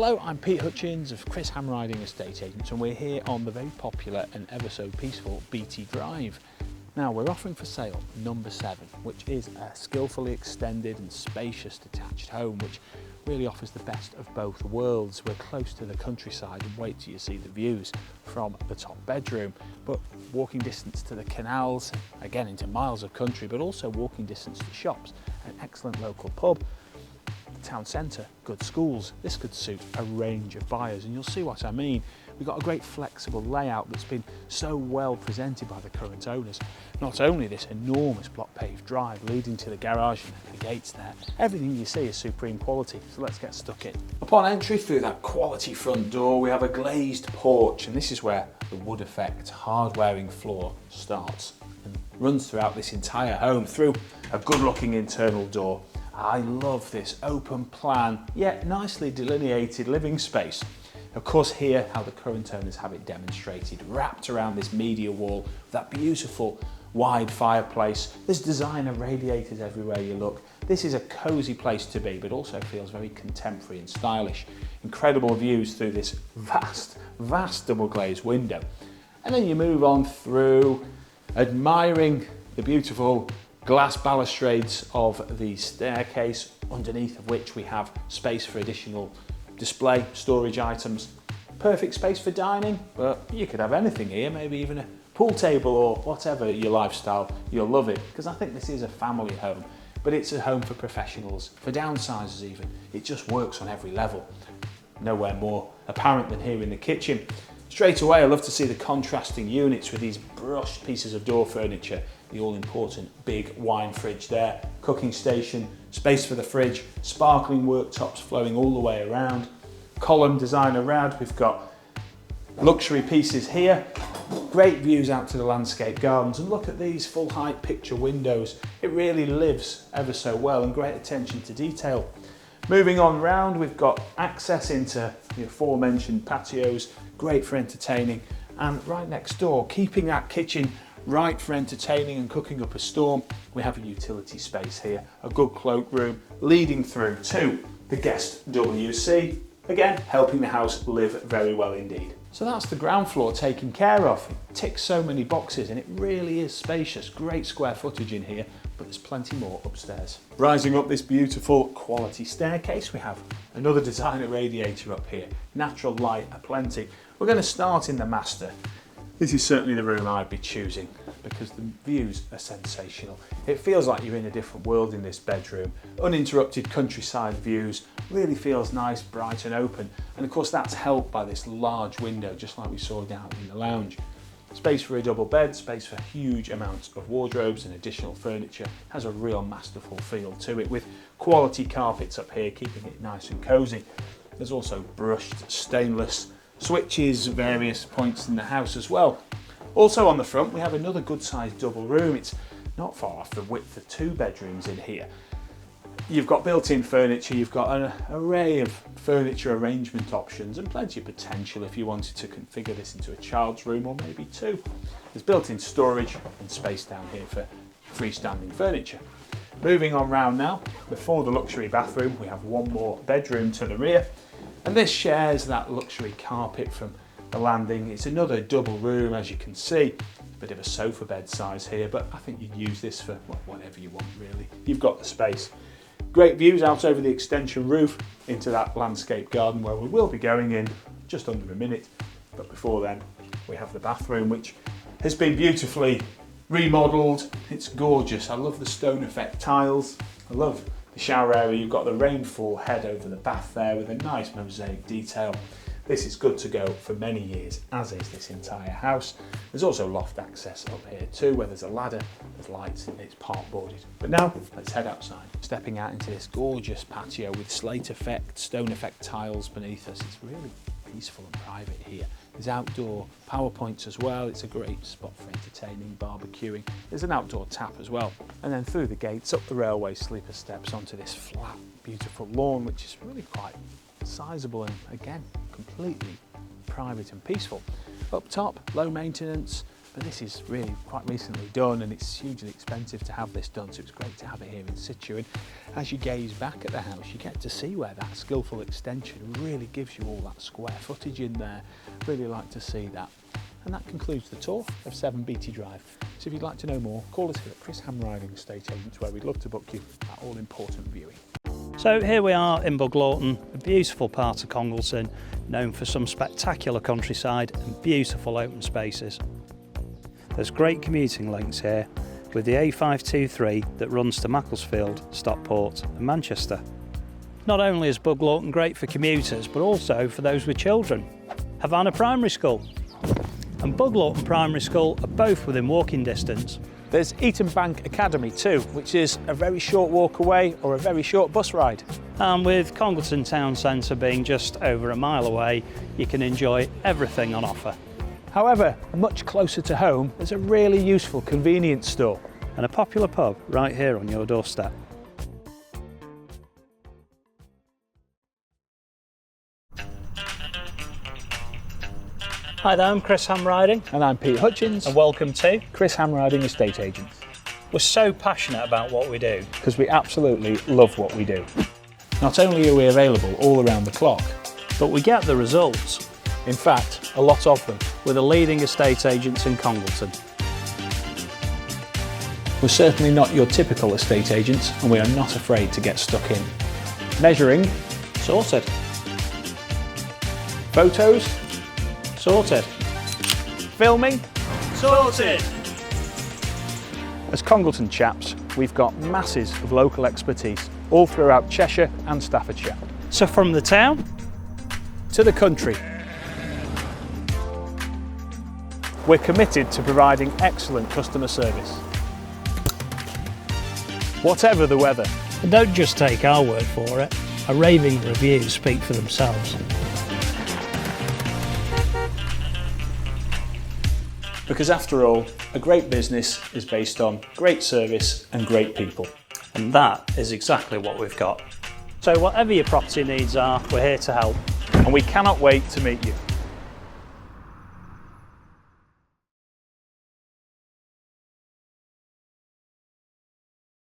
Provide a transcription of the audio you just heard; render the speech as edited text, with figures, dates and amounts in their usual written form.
Hello, I'm Pete Hutchins of Chris Hamriding Estate Agents, and we're here on the very popular and ever so peaceful Beatty Drive. Now, we're offering for sale number 7, which is a skillfully extended and spacious detached home which really offers the best of both worlds. We're close to the countryside, and wait till you see the views from the top bedroom, but walking distance to the canals, again into miles of country, but also walking distance to shops, an excellent local pub, town centre, good schools. This could suit a range of buyers, and you'll see what I mean. We've got a great flexible layout that's been so well presented by the current owners. Not only this enormous block paved drive leading to the garage and the gates there, everything you see is supreme quality, so let's get stuck in. Upon entry through that quality front door, we have a glazed porch, and this is where the wood effect hard-wearing floor starts and runs throughout this entire home through a good looking internal door. I love this open plan, yet nicely delineated living space. Of course, here, how the current owners have it demonstrated, wrapped around this media wall, that beautiful wide fireplace. There's designer radiators everywhere you look. This is a cosy place to be, but also feels very contemporary and stylish. Incredible views through this vast double glazed window. And then you move on through, admiring the beautiful glass balustrades of the staircase, underneath of which we have space for additional display storage items. Perfect space for dining, but you could have anything here, maybe even a pool table or whatever your lifestyle. You'll love it, because I think this is a family home, but it's a home for professionals, for downsizers even. It just works on every level. Nowhere more apparent than here in the kitchen. Straight away, I love to see the contrasting units with these brushed pieces of door furniture, the all-important big wine fridge there, cooking station, space for the fridge, sparkling worktops flowing all the way around, column designer rad, we've got luxury pieces here, great views out to the landscape gardens, and look at these full height picture windows. It really lives ever so well, and great attention to detail. Moving on round, we've got access into the aforementioned patios, great for entertaining, and right next door, keeping that kitchen right for entertaining and cooking up a storm, we have a utility space here, a good cloakroom leading through to the guest WC, again helping the house live very well indeed. So that's the ground floor taken care of. It ticks so many boxes, and it really is spacious, great square footage in here, but there's plenty more upstairs. Rising up this beautiful quality staircase, we have another designer radiator up here, natural light aplenty. We're going to start in the master. This is certainly the room I'd be choosing because the views are sensational. It feels like you're in a different world in this bedroom. Uninterrupted countryside views, really feels nice, bright and open. And of course that's helped by this large window, just like we saw down in the lounge. Space for a double bed, space for huge amounts of wardrobes and additional furniture. Has a real masterful feel to it, with quality carpets up here keeping it nice and cosy. There's also brushed stainless switches at various points in the house as well. Also on the front we have another good sized double room. It's not far off the width of 2 bedrooms in here. You've got built-in furniture, you've got an array of furniture arrangement options and plenty of potential if you wanted to configure this into a child's room or maybe 2. There's built-in storage and space down here for freestanding furniture. Moving on round now, before the luxury bathroom we have one more bedroom to the rear. And this shares that luxury carpet from the landing. It's another double room, as you can see. A bit of a sofa bed size here, but I think you'd use this for whatever you want really. You've got the space. Great views out over the extension roof into that landscape garden where we will be going in just under a minute. But before then, we have the bathroom, which has been beautifully remodelled. It's gorgeous. I love the stone effect tiles. I love the shower area. You've got the rainfall head over the bath there with a nice mosaic detail. This is good to go for many years, as is this entire house. There's also loft access up here too, where there's a ladder, there's lights, and it's park boarded. But now, let's head outside. Stepping out into this gorgeous patio with slate effect, stone effect tiles beneath us. It's really peaceful and private here. There's outdoor power points as well. It's a great spot for entertaining, barbecuing. There's an outdoor tap as well. And then through the gates, up the railway sleeper steps onto this flat, beautiful lawn, which is really quite sizable and again, completely private and peaceful. Up top, low maintenance, but this is really quite recently done, and it's hugely expensive to have this done, so it's great to have it here in situ. And as you gaze back at the house, you get to see where that skillful extension really gives you all that square footage in there. Really like to see that. And that concludes the tour of 7 Beatty Drive. So if you'd like to know more, call us here at Chris Hamriding Estate Agents, where we'd love to book you that all-important viewing. So here we are in Congleton, a beautiful part of Congleton, known for some spectacular countryside and beautiful open spaces. There's great commuting links here, with the A523 that runs to Macclesfield, Stockport and Manchester. Not only is Congleton great for commuters, but also for those with children. Havana Primary School and Congleton Primary School are both within walking distance. There's Eton Bank Academy too, which is a very short walk away or a very short bus ride. And with Congleton Town Centre being just over a mile away, you can enjoy everything on offer. However, much closer to home, there's a really useful convenience store. And a popular pub right here on your doorstep. Hi there, I'm Chris Hamriding. And I'm Pete Hutchins. And welcome to Chris Hamriding Estate Agents. We're so passionate about what we do. Because we absolutely love what we do. Not only are we available all around the clock, but we get the results. In fact, a lot of them. We're the leading estate agents in Congleton. We're certainly not your typical estate agents, and we are not afraid to get stuck in. Measuring, sorted. Photos, sorted. Filming, sorted. As Congleton chaps, we've got masses of local expertise all throughout Cheshire and Staffordshire. So from the town to the country, we're committed to providing excellent customer service. Whatever the weather. And don't just take our word for it. A raving reviews speak for themselves. Because after all, a great business is based on great service and great people. And that is exactly what we've got. So whatever your property needs are, we're here to help. And we cannot wait to meet you.